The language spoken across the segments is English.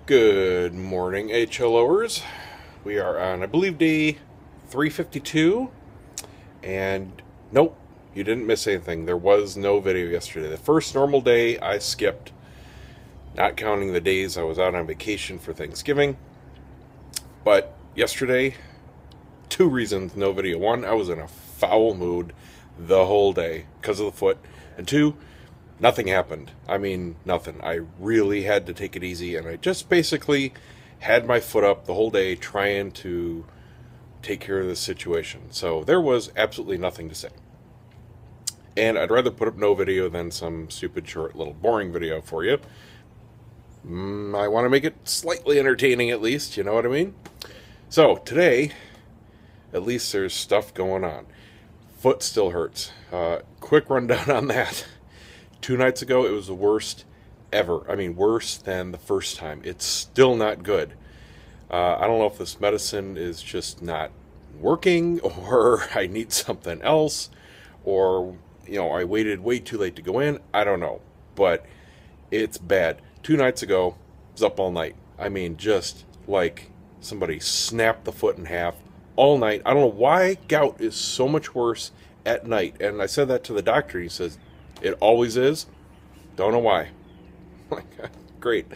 Good morning, HLOers. We are on, I believe, day 352. And nope, you didn't miss anything. There was no video yesterday. The first normal day I skipped, not counting the days I was out on vacation for Thanksgiving. But yesterday, two reasons no video. One, I was in a foul mood the whole day because of the foot. And two, nothing happened. I mean, nothing. I really had to take it easy, and I just basically had my foot up the whole day trying to take care of this situation. So there was absolutely nothing to say. And I'd rather put up no video than some stupid, short, little boring video for you. I want to make it slightly entertaining at least, you know what I mean? So today, at least there's stuff going on. Foot still hurts. Quick rundown on that. 2 nights ago, it was the worst ever. I mean, worse than the first time. It's still not good. I don't know if this medicine is just not working, or I need something else, or, I waited way too late to go in. I don't know. But it's bad. 2 nights ago, I was up all night. I mean, just like somebody snapped the foot in half all night. I don't know why gout is so much worse at night. And I said that to the doctor. He says, it always is. Don't know why. Great.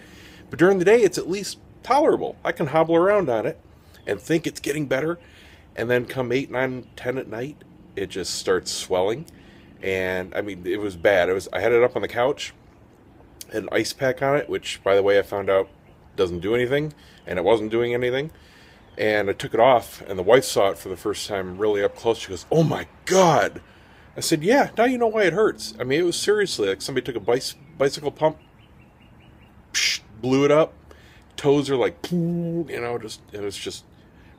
But during the day, it's at least tolerable. I can hobble around on it and think it's getting better. And then come 8, 9, 10 at night, it just starts swelling. And, I mean, it was bad. I had it up on the couch, had an ice pack on it, which, by the way, I found out doesn't do anything. And it wasn't doing anything. And I took it off, and the wife saw it for the first time really up close. She goes, "Oh, my God." I said, yeah, now you know why it hurts. I mean, it was seriously like somebody took a bicycle pump, blew it up, toes are like, it was just,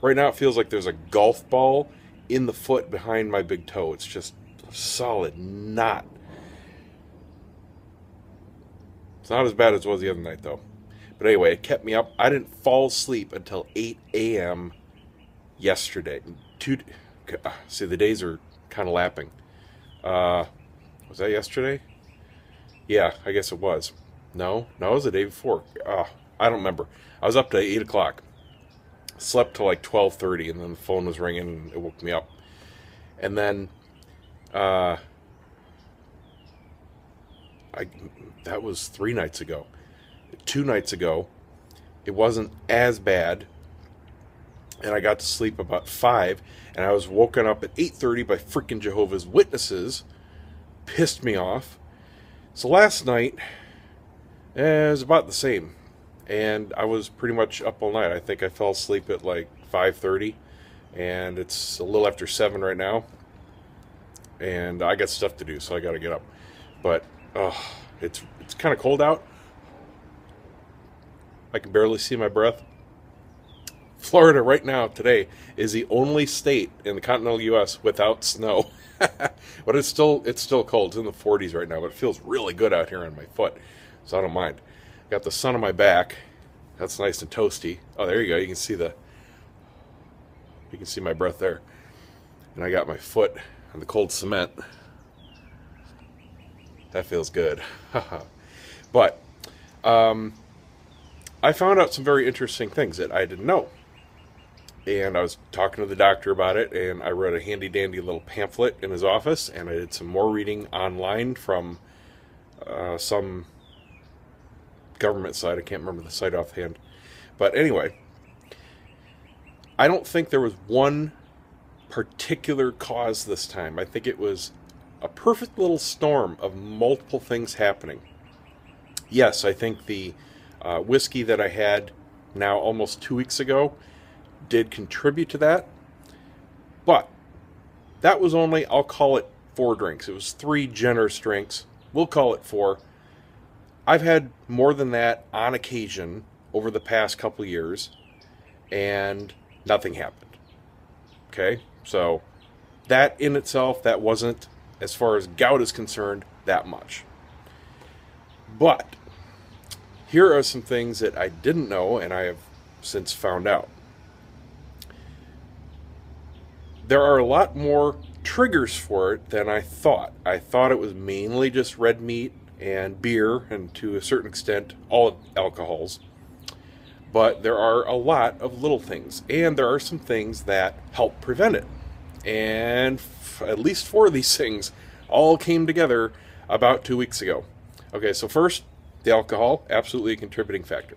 right now it feels like there's a golf ball in the foot behind my big toe. It's just a solid knot. It's not as bad as it was the other night, though. But anyway, it kept me up. I didn't fall asleep until 8 a.m. yesterday. See, the days are kind of lapping. Was that yesterday? Yeah, I guess it was. No, it was the day before. I don't remember. I was up to 8 o'clock. Slept till like 12:30, and then the phone was ringing, and it woke me up. And then, that was 3 nights ago. 2 nights ago, it wasn't as bad, and I got to sleep about 5, and I was woken up at 8:30 by freaking Jehovah's Witnesses. Pissed me off. So last night, it was about the same, and I was pretty much up all night. I think I fell asleep at like 5:30, and it's a little after 7 right now, and I got stuff to do, so I got to get up. But, it's kind of cold out. I can barely see my breath. Florida right now, today, is the only state in the continental U.S. without snow. But it's still cold. It's in the 40s right now, but it feels really good out here on my foot, so I don't mind. Got the sun on my back. That's nice and toasty. Oh, there you go. You can see my breath there. And I got my foot on the cold cement. That feels good. But I found out some very interesting things that I didn't know. And I was talking to the doctor about it, and I read a handy-dandy little pamphlet in his office, and I did some more reading online from some government site. I can't remember the site offhand. But anyway, I don't think there was one particular cause this time. I think it was a perfect little storm of multiple things happening. Yes, I think the whiskey that I had now almost 2 weeks ago did contribute to that, but that was only, I'll call it 4 drinks. It was 3 generous drinks. We'll call it 4. I've had more than that on occasion over the past couple years, and nothing happened. Okay, so that in itself, that wasn't, as far as gout is concerned, that much. But here are some things that I didn't know, and I have since found out. There are a lot more triggers for it than I thought. I thought it was mainly just red meat and beer, and to a certain extent, all alcohols. But there are a lot of little things, and there are some things that help prevent it. And at least 4 of these things all came together about 2 weeks ago. Okay, so first, the alcohol, absolutely a contributing factor.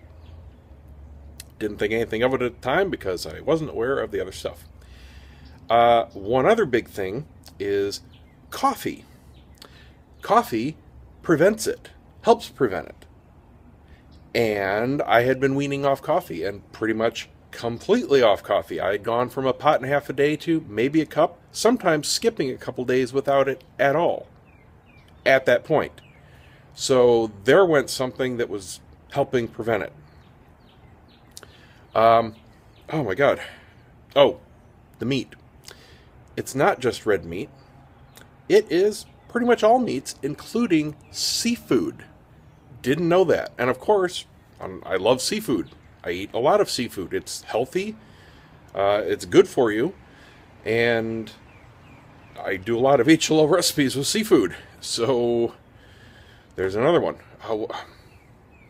Didn't think anything of it at the time because I wasn't aware of the other stuff. One other big thing is coffee. Coffee prevents it, helps prevent it. And I had been weaning off coffee and pretty much completely off coffee. I had gone from a pot and a half a day to maybe a cup, sometimes skipping a couple days without it at all at that point. So there went something that was helping prevent it. Oh my God. Oh, the meat. It's not just red meat. It is pretty much all meats, including seafood. Didn't know that. And of course, I love seafood. I eat a lot of seafood. It's healthy. It's good for you. And I do a lot of HLO recipes with seafood. So there's another one.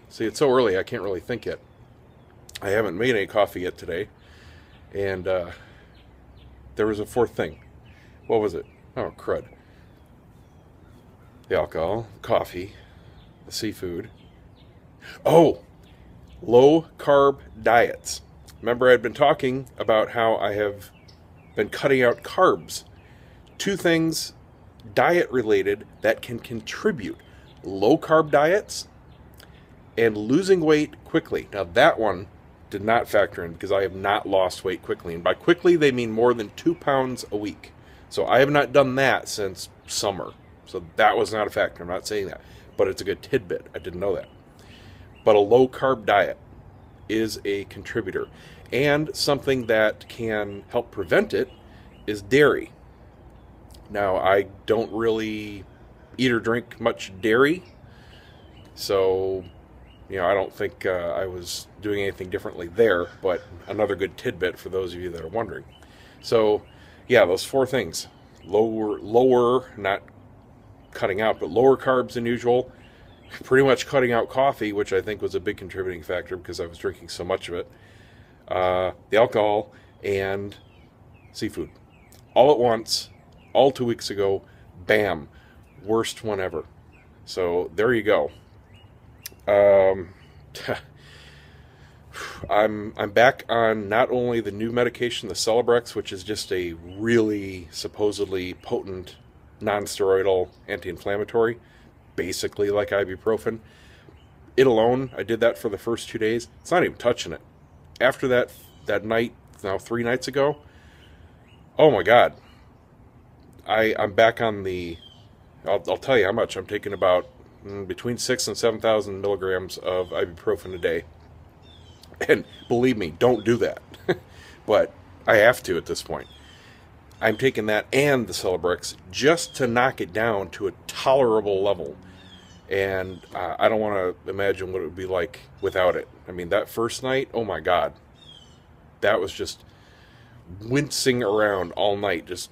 See, it's so early, I can't really think yet. I haven't made any coffee yet today. And there was a fourth thing. What was it? Oh, crud. The alcohol, coffee, the seafood. Oh, low carb diets. Remember, I'd been talking about how I have been cutting out carbs. 2 things diet related that can contribute: low carb diets and losing weight quickly. Now that one did not factor in because I have not lost weight quickly. And by quickly, they mean more than 2 pounds a week. So I have not done that since summer. So that was not a factor. I'm not saying that. But it's a good tidbit. I didn't know that. But a low carb diet is a contributor. And something that can help prevent it is dairy. Now, I don't really eat or drink much dairy. So, I don't think I was doing anything differently there. But another good tidbit for those of you that are wondering. So, yeah, those 4 things. Lower, not cutting out, but lower carbs than usual. Pretty much cutting out coffee, which I think was a big contributing factor because I was drinking so much of it. The alcohol and seafood. All at once, all 2 weeks ago, bam, worst one ever. So there you go. I'm back on not only the new medication, the Celebrex, which is just a really supposedly potent non-steroidal anti-inflammatory, basically like ibuprofen. It alone, I did that for the first 2 days. It's not even touching it. After that night, now 3 nights ago, oh my God. I'm back on the, I'll tell you how much. I'm taking about between 6,000 and 7,000 milligrams of ibuprofen a day. And believe me, don't do that. But I have to at this point. I'm taking that and the Celebrex just to knock it down to a tolerable level. And I don't want to imagine what it would be like without it. I mean, that first night, oh my God. That was just wincing around all night, just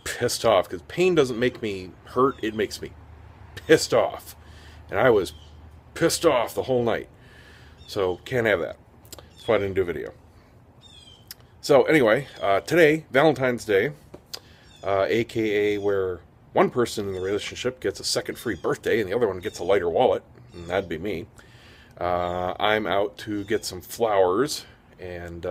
pissed off. Because pain doesn't make me hurt, it makes me pissed off. And I was pissed off the whole night. So, can't have that. That's why I didn't do a video. So, anyway, today, Valentine's Day, aka where one person in the relationship gets a second free birthday and the other one gets a lighter wallet, and that'd be me. I'm out to get some flowers, and,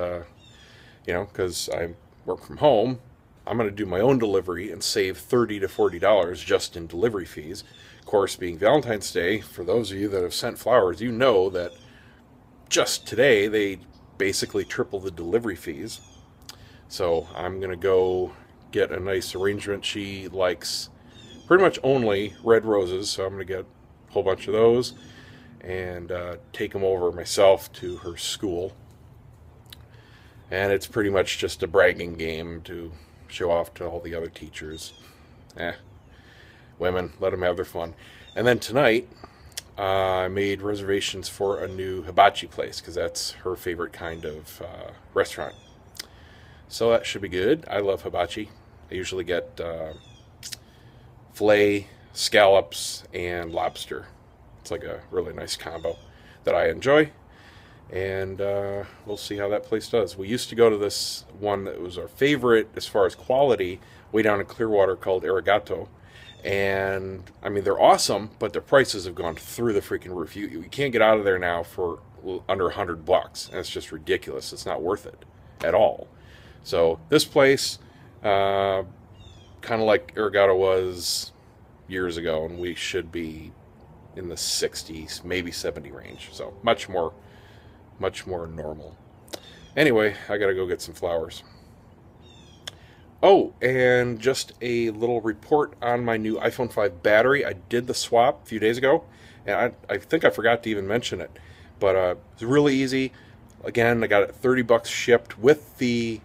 because I work from home, I'm going to do my own delivery and save $30 to $40 just in delivery fees. Of course, being Valentine's Day, for those of you that have sent flowers, you know that just today they basically triple the delivery fees. So I'm going to go get a nice arrangement. She likes pretty much only red roses, so I'm going to get a whole bunch of those and take them over myself to her school. And it's pretty much just a bragging game to show off to all the other teachers. Women, let them have their fun. And then tonight, I made reservations for a new hibachi place because that's her favorite kind of restaurant. So that should be good. I love hibachi. I usually get filet, scallops, and lobster. It's like a really nice combo that I enjoy. and we'll see how that place does. We used to go to this one that was our favorite as far as quality, way down in Clearwater, called Arigato. And I mean, they're awesome, but their prices have gone through the freaking roof. You can't get out of there now for under $100, and it's just ridiculous. It's not worth it at all. So this place, kind of like Arigato was years ago, and we should be in the 60s, maybe 70 range. So much more normal. Anyway, I gotta go get some flowers. Oh, and just a little report on my new iPhone 5 battery. I did the swap a few days ago, and I think I forgot to even mention it. But it's really easy. Again, I got it $30 shipped with the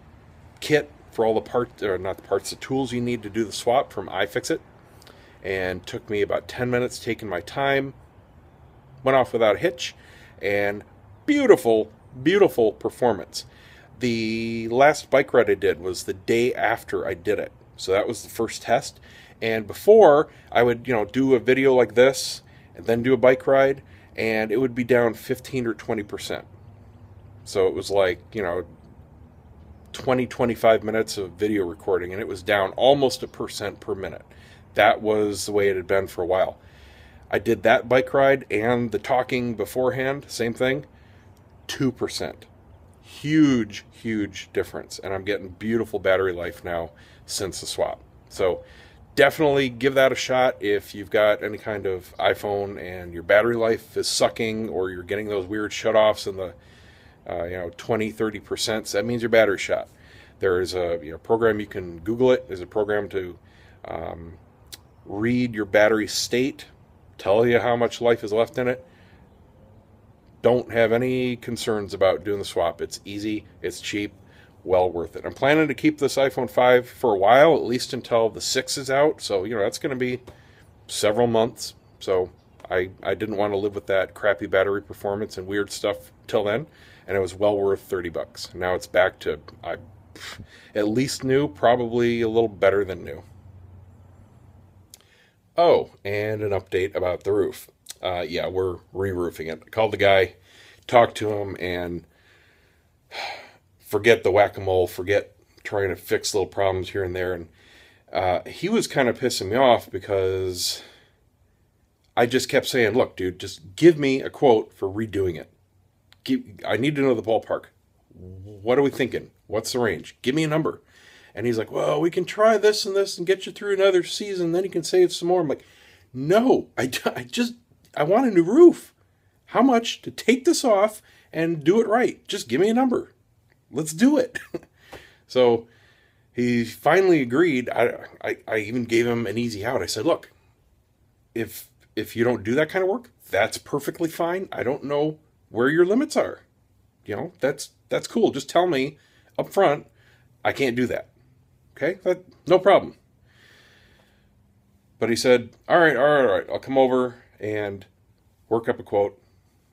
kit for all the parts, or not the parts, the tools you need to do the swap from iFixit. And took me about 10 minutes, taking my time. Went off without a hitch, and beautiful, beautiful performance. The last bike ride I did was the day after I did it. So that was the first test. And before, I would, do a video like this and then do a bike ride, and it would be down 15 or 20%. So it was like, 20, 25 minutes of video recording, and it was down almost 1% per minute. That was the way it had been for a while. I did that bike ride and the talking beforehand, same thing, 2%. Huge, huge difference. And I'm getting beautiful battery life now since the swap. So definitely give that a shot if you've got any kind of iPhone and your battery life is sucking, or you're getting those weird shutoffs in the 20, 30%. That means your battery shot. There is a program, you can Google it. There's a program to read your battery state, tell you how much life is left in it. Don't have any concerns about doing the swap. It's easy, it's cheap, well worth it. I'm planning to keep this iPhone 5 for a while, at least until the 6 is out. So, that's going to be several months. So I didn't want to live with that crappy battery performance and weird stuff till then. And it was well worth $30. Now it's back to at least new, probably a little better than new. Oh, and an update about the roof. We're re-roofing it. I called the guy, talked to him, and forget the whack-a-mole, forget trying to fix little problems here and there. And he was kind of pissing me off because I just kept saying, look, dude, just give me a quote for redoing it. I need to know the ballpark. What are we thinking? What's the range? Give me a number. And he's like, well, we can try this and get you through another season, then you can save some more. I'm like, no, I want a new roof. How much to take this off and do it right? Just give me a number. Let's do it. So he finally agreed. I even gave him an easy out. I said, look, if you don't do that kind of work, that's perfectly fine. I don't know where your limits are. That's cool. Just tell me up front, I can't do that. Okay? No problem. But he said, all right, I'll come over and work up a quote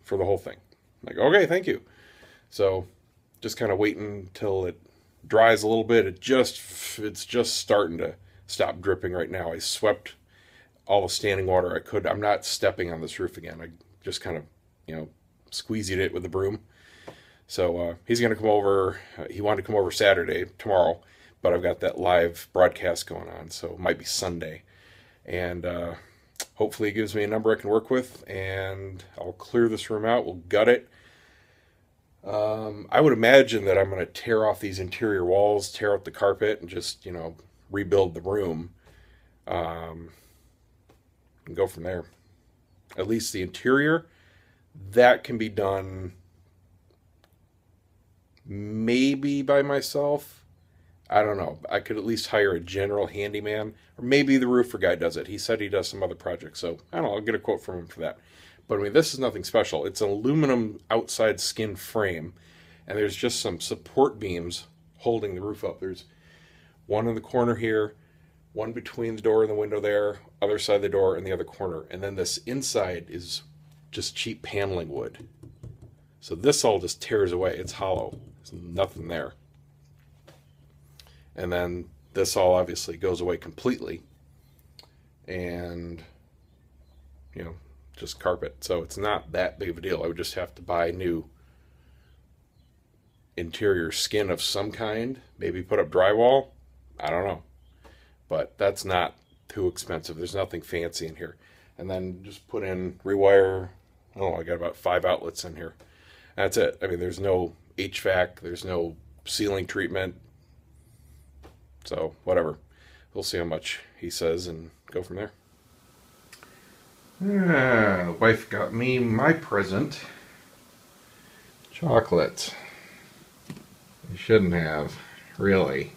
for the whole thing. I'm like, okay, thank you. So just kind of waiting until it dries a little bit. It's just starting to stop dripping right now. I swept all the standing water I could. I'm not stepping on this roof again. I just kind of, squeezied it with the broom. So he's going to come over. He wanted to come over Saturday, tomorrow, but I've got that live broadcast going on, so it might be Sunday. And hopefully he gives me a number I can work with, and I'll clear this room out. We'll gut it. I would imagine that I'm going to tear off these interior walls, tear out the carpet, and just, rebuild the room. And go from there. At least the interior, that can be done maybe by myself. I don't know. I could at least hire a general handyman, or maybe the roofer guy does it. He said he does some other projects, so I don't know. I'll get a quote from him for that. But I mean, this is nothing special. It's an aluminum outside skin frame, and there's just some support beams holding the roof up. There's one in the corner here, one between the door and the window there, other side of the door, and the other corner. And then this inside is just cheap paneling wood. So this all just tears away. It's hollow. There's nothing there. And then this all obviously goes away completely. And, just carpet. So it's not that big of a deal. I would just have to buy new interior skin of some kind. Maybe put up drywall. I don't know. But that's not too expensive. There's nothing fancy in here. And then just put in, rewire. Oh, I got about 5 outlets in here. That's it. I mean, there's no HVAC. There's no ceiling treatment. So, whatever. We'll see how much he says and go from there. The wife got me my present. Chocolate. You shouldn't have. Really.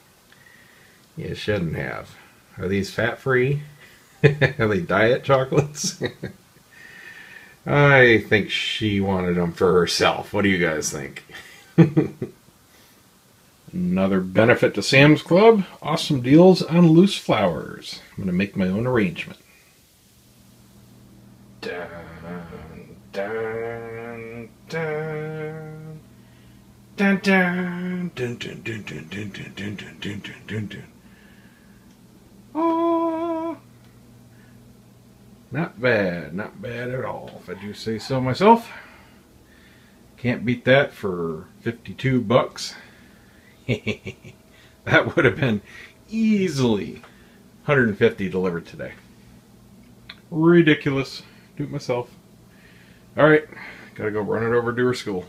You shouldn't have. Are these fat-free? Are they diet chocolates? I think she wanted them for herself. What do you guys think? Another benefit to Sam's Club. Awesome deals on loose flowers. I'm going to make my own arrangement. Dun, dun, dun. Dun, dun, dun, dun, dun, dun, dun, dun, dun, dun, dun, dun. Oh, not bad at all, if I do say so myself. Can't beat that for 52 bucks. That would have been easily 150 delivered today. Ridiculous. Do it myself. Alright, gotta go run it over to her school.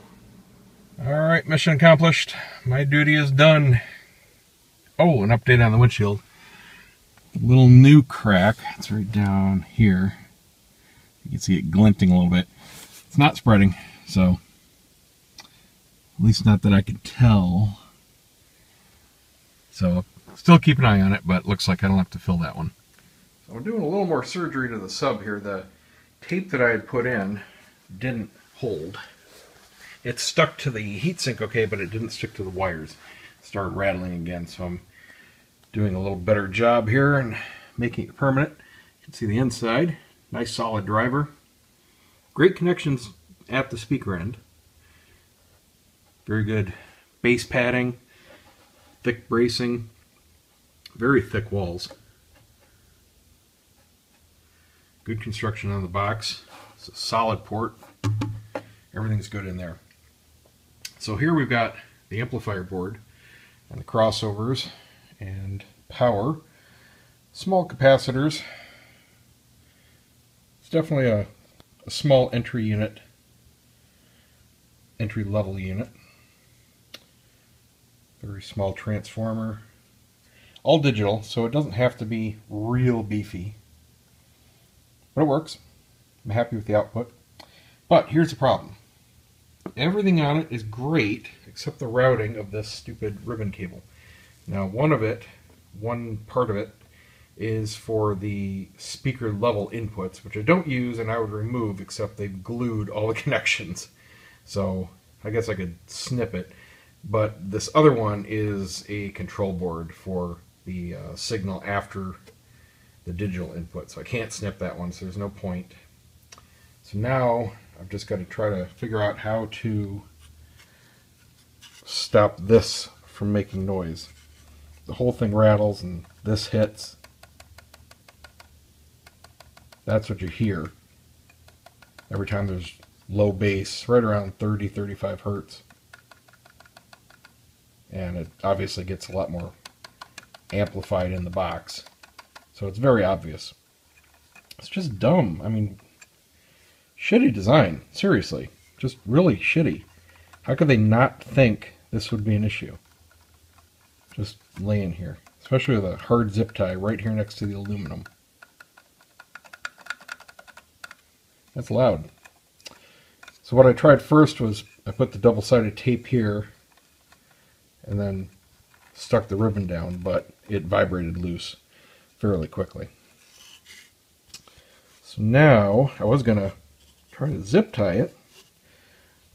Alright, mission accomplished. My duty is done. Oh, an update on the windshield. A little new crack. It's right down here. You can see it glinting a little bit. It's not spreading, so at least not that I can tell. So still keep an eye on it, but it looks like I don't have to fill that one. So I'm doing a little more surgery to the sub here. The tape that I had put in didn't hold. It stuck to the heatsink okay, but it didn't stick to the wires. It started rattling again, so I'm doing a little better job here and making it permanent. You can see the inside. Nice solid driver. Great connections at the speaker end. Very good bass padding. Thick bracing. Very thick walls. Good construction on the box. It's a solid port. Everything's good in there. So here we've got the amplifier board and the crossovers and power. Small capacitors. It's definitely a small entry unit. Entry level unit. Very small transformer. All digital, so it doesn't have to be real beefy. But it works. I'm happy with the output. But here's the problem. Everything on it is great except the routing of this stupid ribbon cable. Now one part of it is for the speaker level inputs, which I don't use and I would remove, except they've glued all the connections. So I guess I could snip it. But this other one is a control board for the signal after the digital input. So I can't snip that one, so there's no point. So now I've just got to try to figure out how to stop this from making noise. The whole thing rattles and this hits. That's what you hear every time there's low bass, right around 30-35 hertz. And it obviously gets a lot more amplified in the box. So it's very obvious. It's just dumb. I mean, shitty design. Seriously. Just really shitty. How could they not think this would be an issue? Just laying here. Especially with a hard zip tie right here next to the aluminum. That's loud. So what I tried first was I put the double-sided tape here and then stuck the ribbon down, but it vibrated loose fairly quickly. So now I was going to try to zip tie it,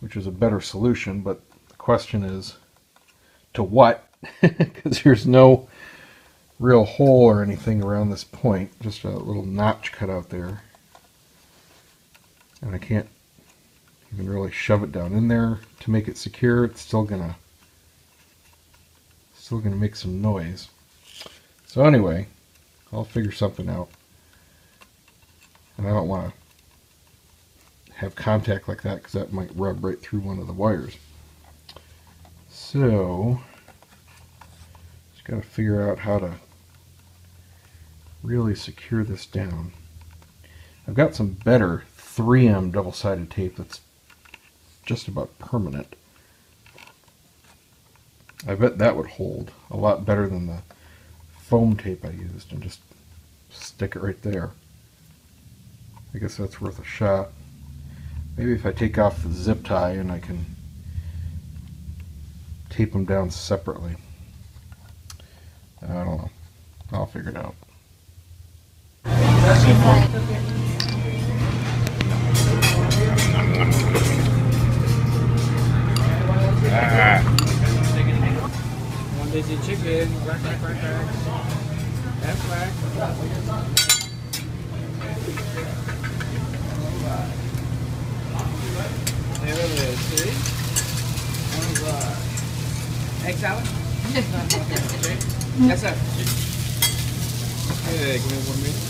which is a better solution, but the question is to what? Because there's no real hole or anything around this point, just a little notch cut out there. And I can't even really shove it down in there to make it secure. It's still gonna make some noise. So anyway, I'll figure something out. And I don't want to have contact like that because that might rub right through one of the wires. So, just got to figure out how to really secure this down. I've got some better 3M double-sided tape that's just about permanent. I bet that would hold a lot better than the foam tape I used, and just stick it right there. I guess that's worth a shot. Maybe if I take off the zip tie and I can tape them down separately. I don't know. I'll figure it out. One busy chicken, quack, quack, quack, quack. That's quack. There it is, see? Egg salad? Okay. Yes, sir. Okay, give me 1 minute.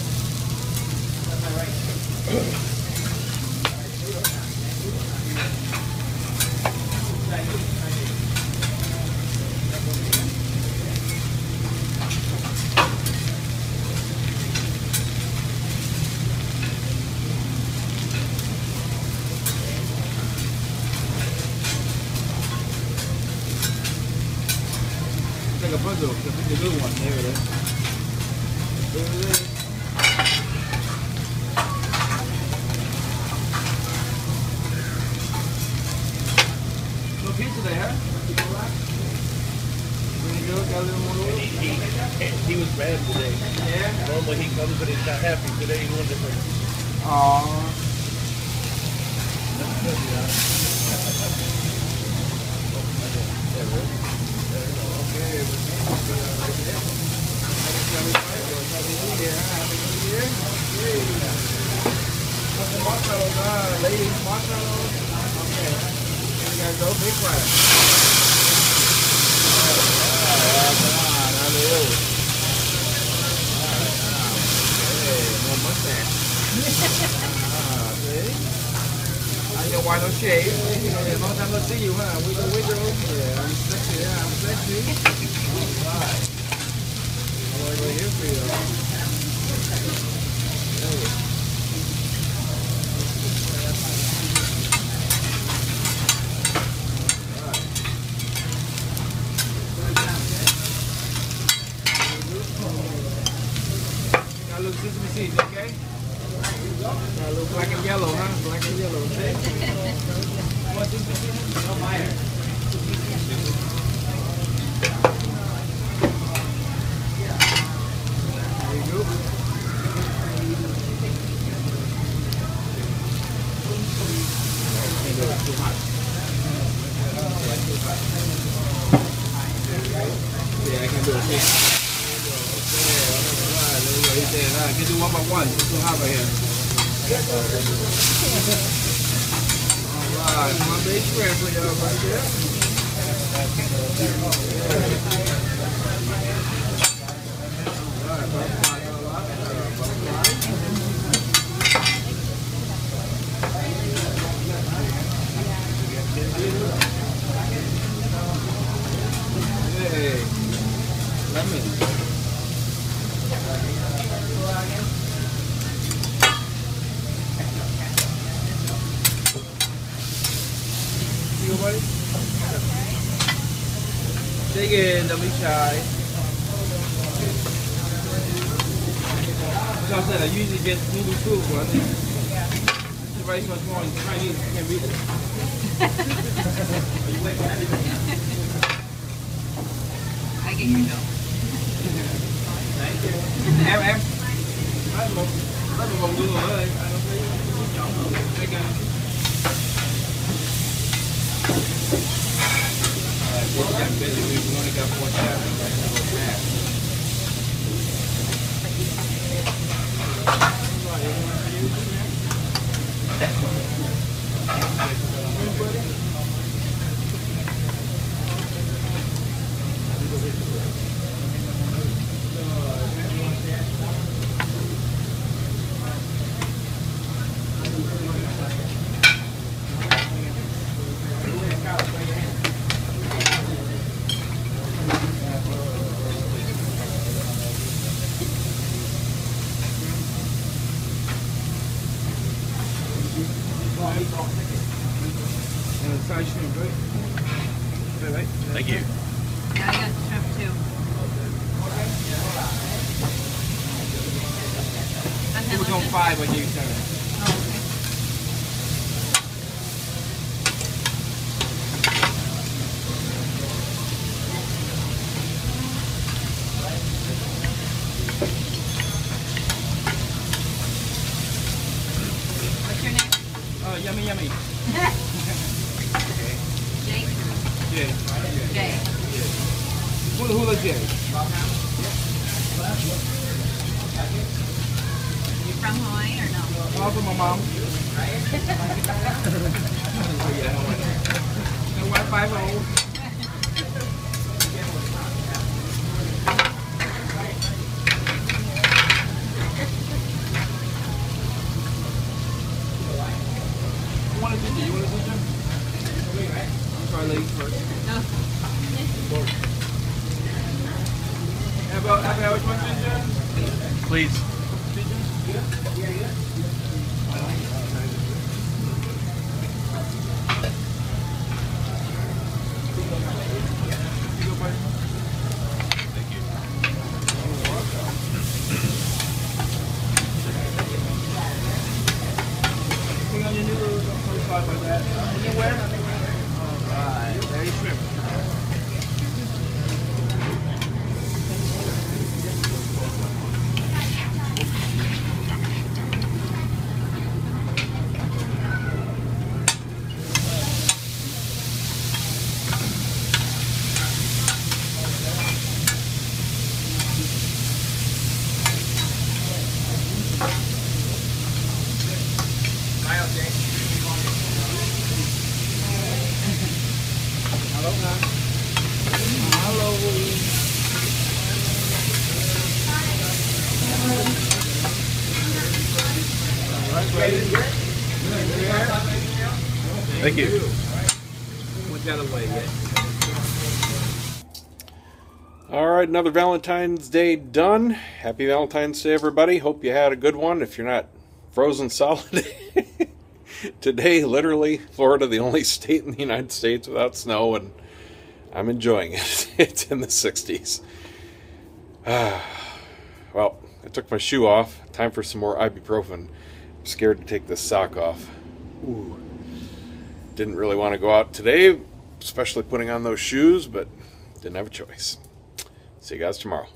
Like a puzzle, the good one. There it is. There it is. No pizza there, huh? There you go, got a little more oil. He was bad today. Yeah? Normally he comes but he's not happy. Today he wanted to. Aww. Ladies, marshmallows. Okay. You gotta go big fry. Come on, hallelujah. Hey, no mustache. See? I know why no shave. Yeah, long time no see you, huh? Wiggle, wiggle. Yeah, I'm sexy. Yeah, I'm sexy. Alright. I'm right here for you. Hey. Got a little sesame seeds, okay? Got a little black and yellow, huh? Black and yellow, okay? What sesame seeds? No, mine. There you go. Too hot. Yeah, I can do it. Okay. I can do one by one. It's too hot right here. Alright, my big square for y'all right there. Hey, lemon. Buddy. Dig in, don't be shy. So I said I usually get noodle soup, but I think the rice much more in Chinese, you can't beat it. I get your help. Thank you. Em. I'm một người ơi. We've only got 4 chapters. size shrimp, right? Right? Thank you. Yeah, I got shrimp too. It was on 5, I gave you 7. Oh, okay. What's your name? Yummy, yummy. Jake? Yeah. Jay. Hula J. You from Hawaii or no? All from my mom. And Wi-Fi old. You want a ginger? You want a ginger? Try ladies first. No. Have which one ginger? Please. Bring on your noodles. Don't talk like that. Anywhere? Alright, there you shrimp. Thank you. Went the other way, yeah. All right, another Valentine's Day done. Happy Valentine's Day, everybody. Hope you had a good one. If you're not frozen solid. Today, literally, Florida, the only state in the United States without snow, and I'm enjoying it. It's in the 60s. Well, I took my shoe off. Time for some more ibuprofen. I'm scared to take this sock off. Ooh. Didn't really want to go out today, especially putting on those shoes, but didn't have a choice. See you guys tomorrow.